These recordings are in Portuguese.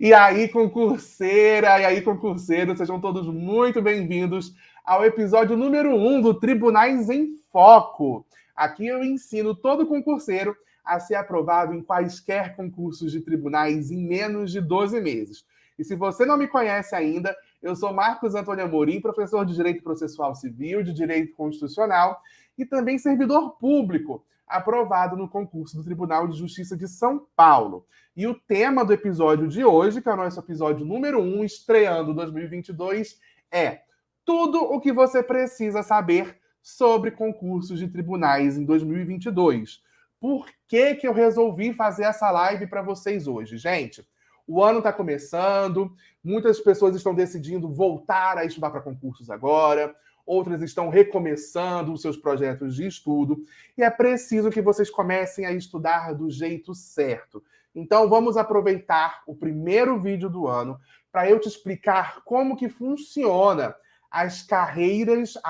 E aí, concurseira, e aí, concurseiro, sejam todos muito bem-vindos ao episódio número 1 do Tribunais em Foco. Aqui eu ensino todo concurseiro a ser aprovado em quaisquer concursos de tribunais em menos de 12 meses. E se você não me conhece ainda, eu sou Marcos Antônio Amorim, professor de Direito Processual Civil, de Direito Constitucional e também servidor público, aprovado no concurso do Tribunal de Justiça de São Paulo. E o tema do episódio de hoje, que é o nosso episódio número 1, estreando 2022, é tudo o que você precisa saber sobre concursos de tribunais em 2022. Por que eu resolvi fazer essa live para vocês hoje? Gente, o ano está começando, muitas pessoas estão decidindo voltar a estudar para concursos agora, outras estão recomeçando os seus projetos de estudo, e é preciso que vocês comecem a estudar do jeito certo. Então, vamos aproveitar o primeiro vídeo do ano para eu te explicar como que funciona a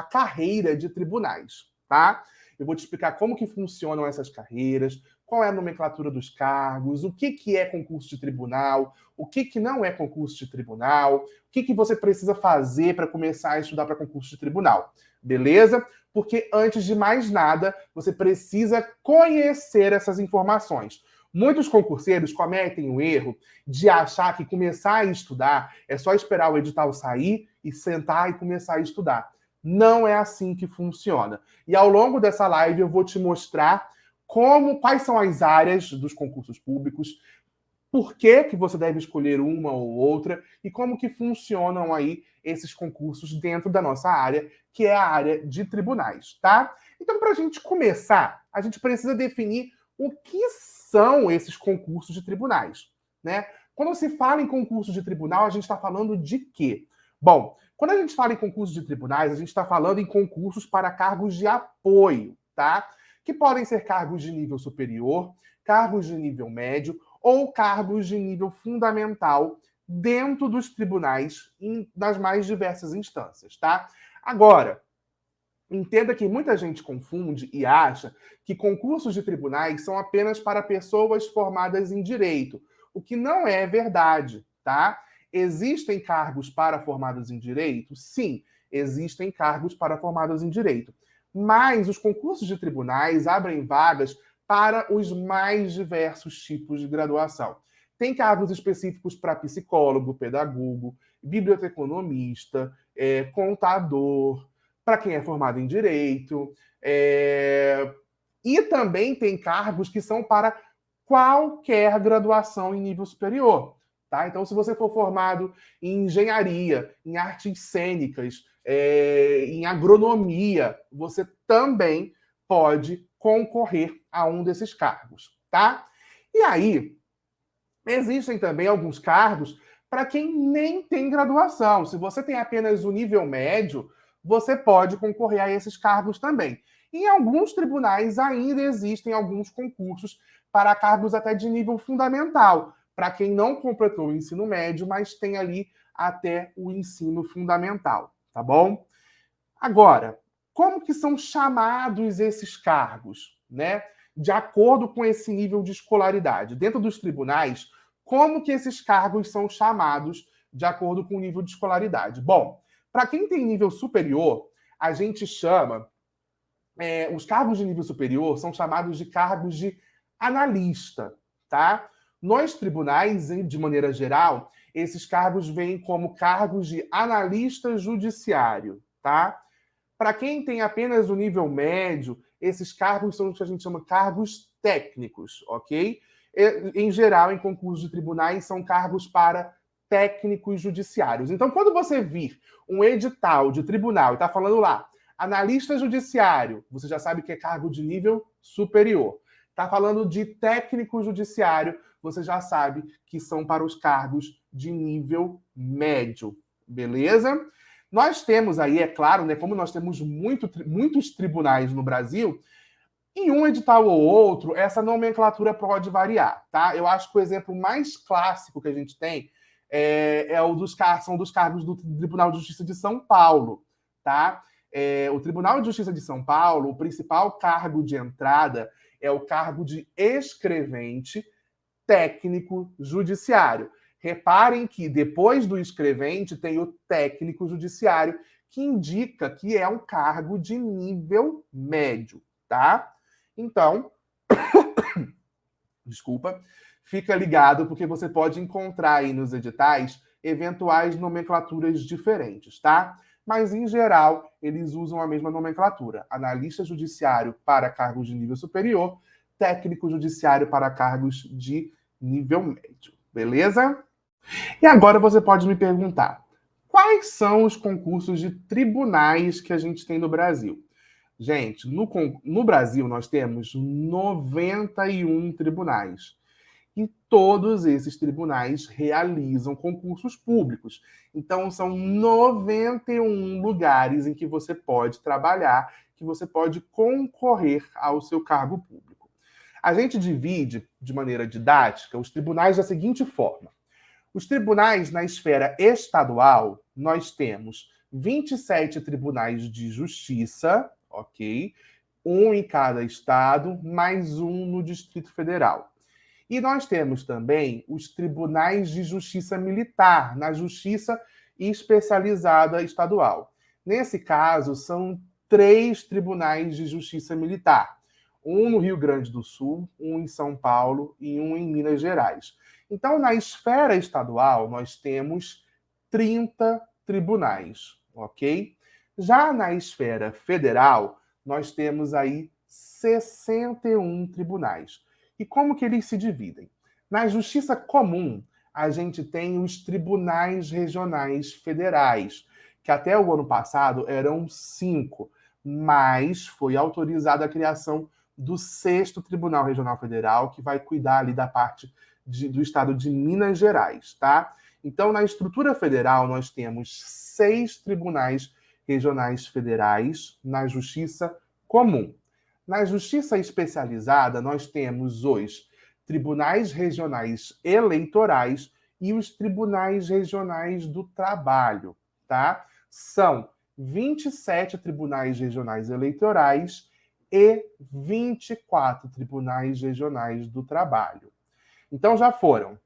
carreira de tribunais, tá? Eu vou te explicar como que funcionam essas carreiras, qual é a nomenclatura dos cargos, o que é concurso de tribunal, o que não é concurso de tribunal, o que você precisa fazer para começar a estudar para concurso de tribunal, beleza? Porque, antes de mais nada, você precisa conhecer essas informações. Muitos concurseiros cometem o erro de achar que começar a estudar é só esperar o edital sair e sentar e começar a estudar. Não é assim que funciona. E ao longo dessa live eu vou te mostrar quais são as áreas dos concursos públicos, por que você deve escolher uma ou outra e como que funcionam aí esses concursos dentro da nossa área, que é a área de tribunais, tá? Então, para a gente começar, a gente precisa definir o que são esses concursos de tribunais, né? Quando se fala em concurso de tribunal, a gente está falando de quê? Bom, quando a gente fala em concursos de tribunais, a gente está falando em concursos para cargos de apoio, tá? Que podem ser cargos de nível superior, cargos de nível médio ou cargos de nível fundamental dentro dos tribunais nas mais diversas instâncias, tá? Agora, entenda que muita gente confunde e acha que concursos de tribunais são apenas para pessoas formadas em direito, o que não é verdade, tá? Existem cargos para formados em direito? Sim, existem cargos para formados em direito. Mas os concursos de tribunais abrem vagas para os mais diversos tipos de graduação. Tem cargos específicos para psicólogo, pedagogo, biblioteconomista, contador, para quem é formado em direito, e também tem cargos que são para qualquer graduação em nível superior. Tá? Então, se você for formado em engenharia, em artes cênicas, em agronomia, você também pode concorrer a um desses cargos. Tá? E aí, existem também alguns cargos para quem nem tem graduação. Se você tem apenas o nível médio, você pode concorrer a esses cargos também. Em alguns tribunais ainda existem alguns concursos para cargos até de nível fundamental, para quem não completou o ensino médio, mas tem ali até o ensino fundamental, tá bom? Agora, como que são chamados esses cargos, né? De acordo com esse nível de escolaridade. Dentro dos tribunais, como que esses cargos são chamados de acordo com o nível de escolaridade? Bom, para quem tem nível superior, a gente chama... os cargos de nível superior são chamados de cargos de analista, tá? Nos tribunais, de maneira geral, esses cargos vêm como cargos de analista judiciário, tá? Para quem tem apenas o nível médio, esses cargos são o que a gente chama cargos técnicos, ok? Em geral, em concursos de tribunais, são cargos para técnicos judiciários. Então, quando você vir um edital de tribunal e está falando lá, analista judiciário, você já sabe que é cargo de nível superior. Está falando de técnico judiciário, você já sabe que são para os cargos de nível médio, beleza? Nós temos aí, é claro, né, como nós temos muitos tribunais no Brasil, em um edital ou outro, essa nomenclatura pode variar, tá? Eu acho que o exemplo mais clássico que a gente tem são dos cargos do Tribunal de Justiça de São Paulo, tá? O Tribunal de Justiça de São Paulo, o principal cargo de entrada é o cargo de escrevente técnico judiciário. Reparem que depois do escrevente tem o técnico judiciário, que indica que é um cargo de nível médio, tá? Então, desculpa, fica ligado porque você pode encontrar aí nos editais eventuais nomenclaturas diferentes, tá? Mas, em geral, eles usam a mesma nomenclatura. Analista judiciário para cargos de nível superior, técnico judiciário para cargos de nível médio. Beleza? E agora você pode me perguntar, quais são os concursos de tribunais que a gente tem no Brasil? Gente, no Brasil nós temos 91 tribunais. E todos esses tribunais realizam concursos públicos. Então, são 91 lugares em que você pode trabalhar, que você pode concorrer ao seu cargo público. A gente divide, de maneira didática, os tribunais da seguinte forma. Os tribunais na esfera estadual, nós temos 27 tribunais de justiça, ok? Um em cada estado, mais um no Distrito Federal. E nós temos também os tribunais de justiça militar, na justiça especializada estadual. Nesse caso, são 3 tribunais de justiça militar. Um no Rio Grande do Sul, um em São Paulo e um em Minas Gerais. Então, na esfera estadual, nós temos 30 tribunais, ok? Já na esfera federal, nós temos aí 61 tribunais. E como que eles se dividem? Na justiça comum, a gente tem os tribunais regionais federais, que até o ano passado eram 5, mas foi autorizada a criação do 6º Tribunal Regional Federal, que vai cuidar ali da parte do estado de Minas Gerais, tá? Então, na estrutura federal, nós temos 6 tribunais regionais federais na justiça comum. Na justiça especializada, nós temos os tribunais regionais eleitorais e os tribunais regionais do trabalho, tá? São 27 tribunais regionais eleitorais e 24 tribunais regionais do trabalho. Então, já foram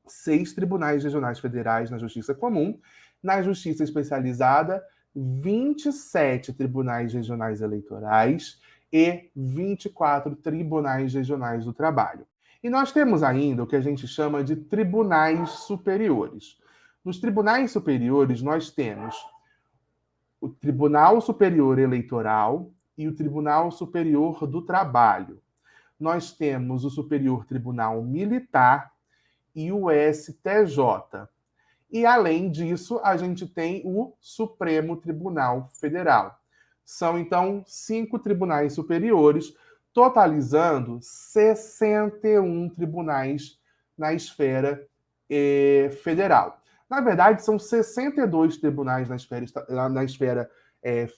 6 tribunais regionais federais na justiça comum, na justiça especializada, 27 tribunais regionais eleitorais e 24 tribunais regionais do trabalho. E nós temos ainda o que a gente chama de tribunais superiores. Nos tribunais superiores, nós temos o Tribunal Superior Eleitoral e o Tribunal Superior do Trabalho. Nós temos o Superior Tribunal Militar e o STJ. E, além disso, a gente tem o Supremo Tribunal Federal. São, então, 5 tribunais superiores, totalizando 61 tribunais na esfera federal. Na verdade, são 62 tribunais na esfera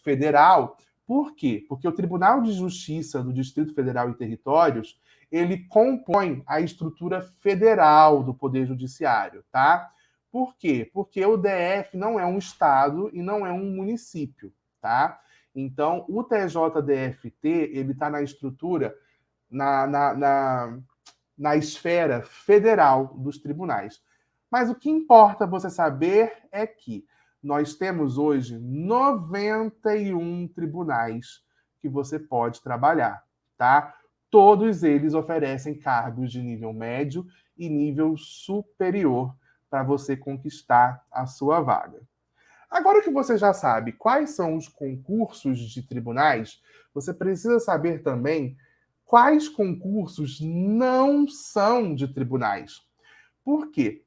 federal. Por quê? Porque o Tribunal de Justiça do Distrito Federal e Territórios, ele compõe a estrutura federal do Poder Judiciário, tá? Por quê? Porque o DF não é um estado e não é um município, tá? Então, o TJDFT, ele está na estrutura, na esfera federal dos tribunais. Mas o que importa você saber é que nós temos hoje 91 tribunais que você pode trabalhar, tá? Todos eles oferecem cargos de nível médio e nível superior para você conquistar a sua vaga. Agora que você já sabe quais são os concursos de tribunais, você precisa saber também quais concursos não são de tribunais. Por quê?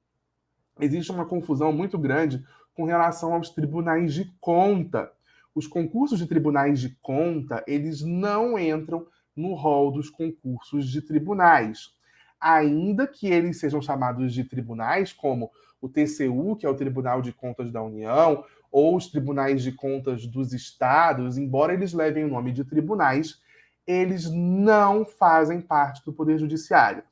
Existe uma confusão muito grande com relação aos tribunais de conta. Os concursos de tribunais de conta, eles não entram no rol dos concursos de tribunais. Ainda que eles sejam chamados de tribunais, como o TCU, que é o Tribunal de Contas da União, ou os tribunais de contas dos estados, embora eles levem o nome de tribunais, eles não fazem parte do Poder Judiciário.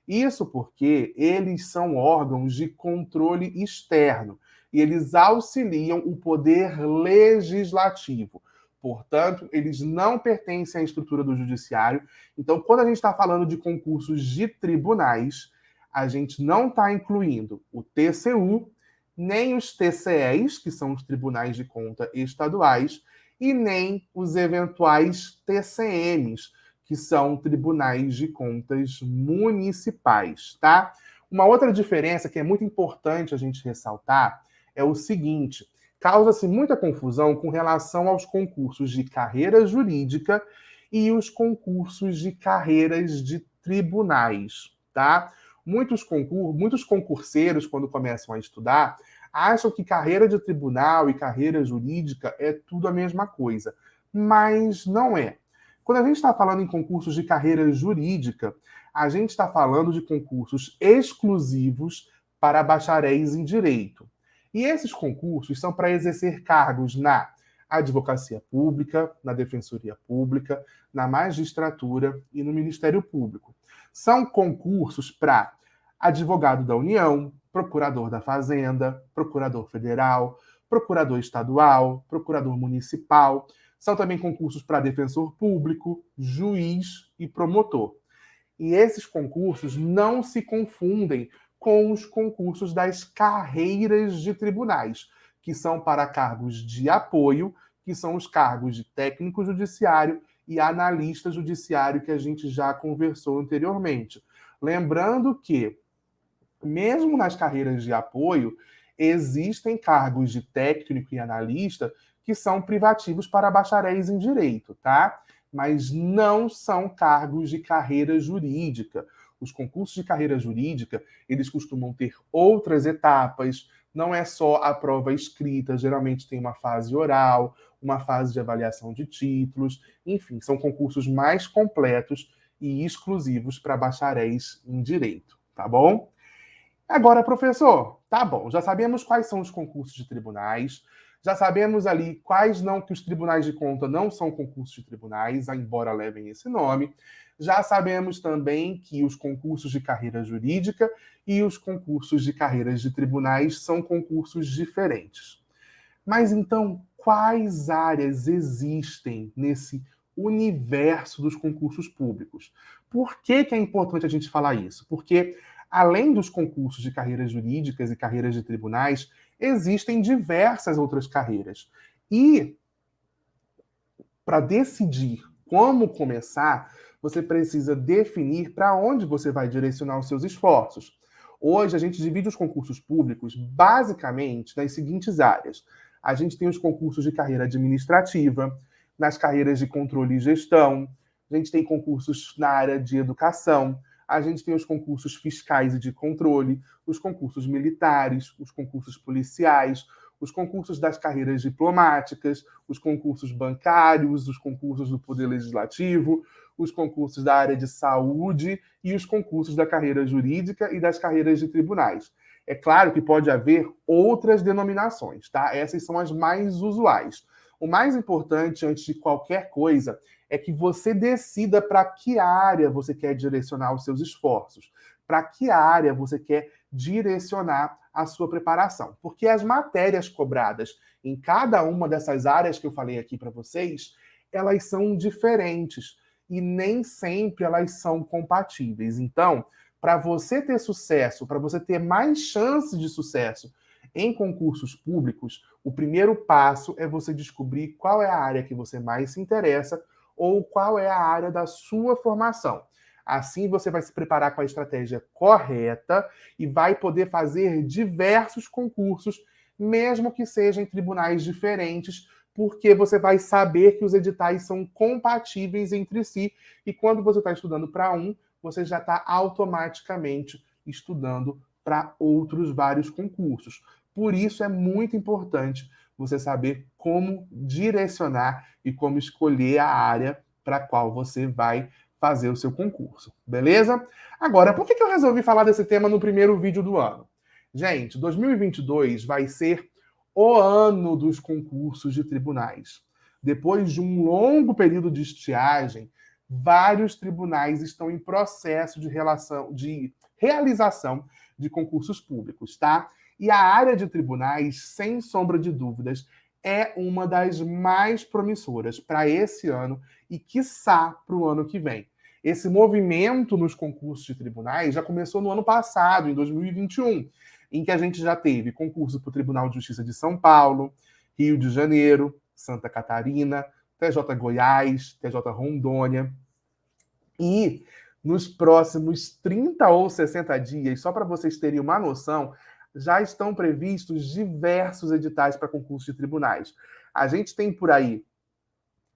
Isso porque eles são órgãos de controle externo e eles auxiliam o poder legislativo. Portanto, eles não pertencem à estrutura do judiciário. Então, quando a gente está falando de concursos de tribunais, a gente não está incluindo o TCU, nem os TCEs, que são os Tribunais de Conta Estaduais, e nem os eventuais TCMs, que são Tribunais de Contas Municipais, tá? Uma outra diferença que é muito importante a gente ressaltar é o seguinte: causa-se muita confusão com relação aos concursos de carreira jurídica e os concursos de carreiras de tribunais, tá? Muitos concurseiros, quando começam a estudar, acham que carreira de tribunal e carreira jurídica é tudo a mesma coisa, mas não é. Quando a gente está falando em concursos de carreira jurídica, a gente está falando de concursos exclusivos para bacharéis em direito. E esses concursos são para exercer cargos na advocacia pública, na defensoria pública, na magistratura e no Ministério Público. São concursos para advogado da União, procurador da Fazenda, procurador federal, procurador estadual, procurador municipal. São também concursos para defensor público, juiz e promotor. E esses concursos não se confundem com os concursos das carreiras de tribunais, que são para cargos de apoio, que são os cargos de técnico judiciário e analista judiciário que a gente já conversou anteriormente. Lembrando que, mesmo nas carreiras de apoio, existem cargos de técnico e analista que são privativos para bacharéis em direito, tá? Mas não são cargos de carreira jurídica. Os concursos de carreira jurídica, eles costumam ter outras etapas, não é só a prova escrita, geralmente tem uma fase oral, uma fase de avaliação de títulos, enfim, são concursos mais completos e exclusivos para bacharéis em direito, tá bom? Agora, professor, tá bom, já sabemos quais são os concursos de tribunais, já sabemos ali quais não, que os tribunais de conta não são concursos de tribunais, embora levem esse nome. Já sabemos também que os concursos de carreira jurídica e os concursos de carreiras de tribunais são concursos diferentes. Mas então, quais áreas existem nesse universo dos concursos públicos? Por que é importante a gente falar isso? Porque, além dos concursos de carreiras jurídicas e carreiras de tribunais, existem diversas outras carreiras. E, para decidir como começar, você precisa definir para onde você vai direcionar os seus esforços. Hoje, a gente divide os concursos públicos basicamente nas seguintes áreas. A gente tem os concursos de carreira administrativa, nas carreiras de controle e gestão, a gente tem concursos na área de educação, a gente tem os concursos fiscais e de controle, os concursos militares, os concursos policiais, os concursos das carreiras diplomáticas, os concursos bancários, os concursos do Poder Legislativo, os concursos da área de saúde e os concursos da carreira jurídica e das carreiras de tribunais. É claro que pode haver outras denominações, tá? Essas são as mais usuais. O mais importante, antes de qualquer coisa, é que você decida para que área você quer direcionar os seus esforços, para que área você quer direcionar a sua preparação. Porque as matérias cobradas em cada uma dessas áreas que eu falei aqui para vocês, elas são diferentes e nem sempre elas são compatíveis. Então, para você ter sucesso, para você ter mais chances de sucesso em concursos públicos, o primeiro passo é você descobrir qual é a área que você mais se interessa ou qual é a área da sua formação. Assim você vai se preparar com a estratégia correta e vai poder fazer diversos concursos, mesmo que sejam em tribunais diferentes, porque você vai saber que os editais são compatíveis entre si e quando você está estudando para um, você já está automaticamente estudando para outros vários concursos. Por isso é muito importante você saber como direcionar e como escolher a área para a qual você vai fazer o seu concurso, beleza? Agora, por que eu resolvi falar desse tema no primeiro vídeo do ano? Gente, 2022 vai ser o ano dos concursos de tribunais. Depois de um longo período de estiagem, vários tribunais estão em processo de realização de concursos públicos, tá? E a área de tribunais, sem sombra de dúvidas, é uma das mais promissoras para esse ano e, quiçá, para o ano que vem. Esse movimento nos concursos de tribunais já começou no ano passado, em 2021, em que a gente já teve concurso para o Tribunal de Justiça de São Paulo, Rio de Janeiro, Santa Catarina, TJ Goiás, TJ Rondônia. E nos próximos 30 ou 60 dias, só para vocês terem uma noção, já estão previstos diversos editais para concursos de tribunais. A gente tem por aí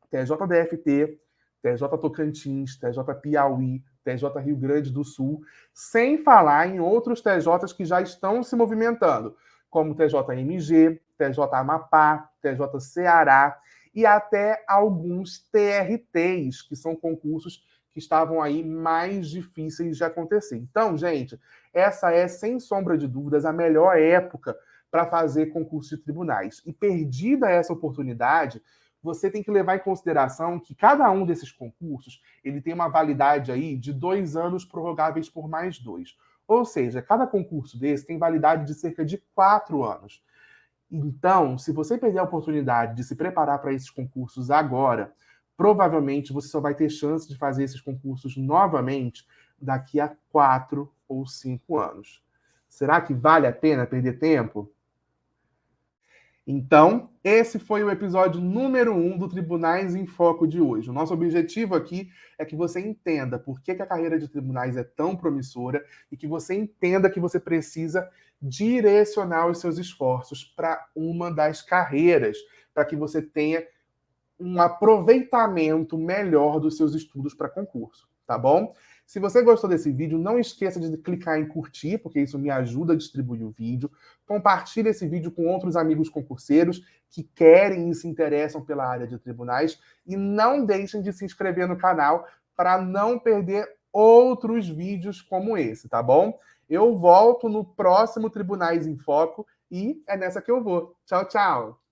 TJDFT, TJ Tocantins, TJ Piauí, TJ Rio Grande do Sul, sem falar em outros TJs que já estão se movimentando, como TJMG, TJ Amapá, TJ Ceará e até alguns TRTs, que são concursos que estavam aí mais difíceis de acontecer. Então, gente, essa é, sem sombra de dúvidas, a melhor época para fazer concurso de tribunais. E perdida essa oportunidade, você tem que levar em consideração que cada um desses concursos ele tem uma validade aí de 2 anos prorrogáveis por mais 2. Ou seja, cada concurso desse tem validade de cerca de 4 anos. Então, se você perder a oportunidade de se preparar para esses concursos agora, provavelmente você só vai ter chance de fazer esses concursos novamente daqui a 4 ou 5 anos. Será que vale a pena perder tempo? Então, esse foi o episódio número 1 do Tribunais em Foco de hoje. O nosso objetivo aqui é que você entenda por que a carreira de tribunais é tão promissora e que você entenda que você precisa direcionar os seus esforços para uma das carreiras, para que você tenha um aproveitamento melhor dos seus estudos para concurso, tá bom? Se você gostou desse vídeo, não esqueça de clicar em curtir, porque isso me ajuda a distribuir o vídeo. Compartilhe esse vídeo com outros amigos concurseiros que querem e se interessam pela área de tribunais. E não deixem de se inscrever no canal para não perder outros vídeos como esse, tá bom? Eu volto no próximo Tribunais em Foco e é nessa que eu vou. Tchau, tchau!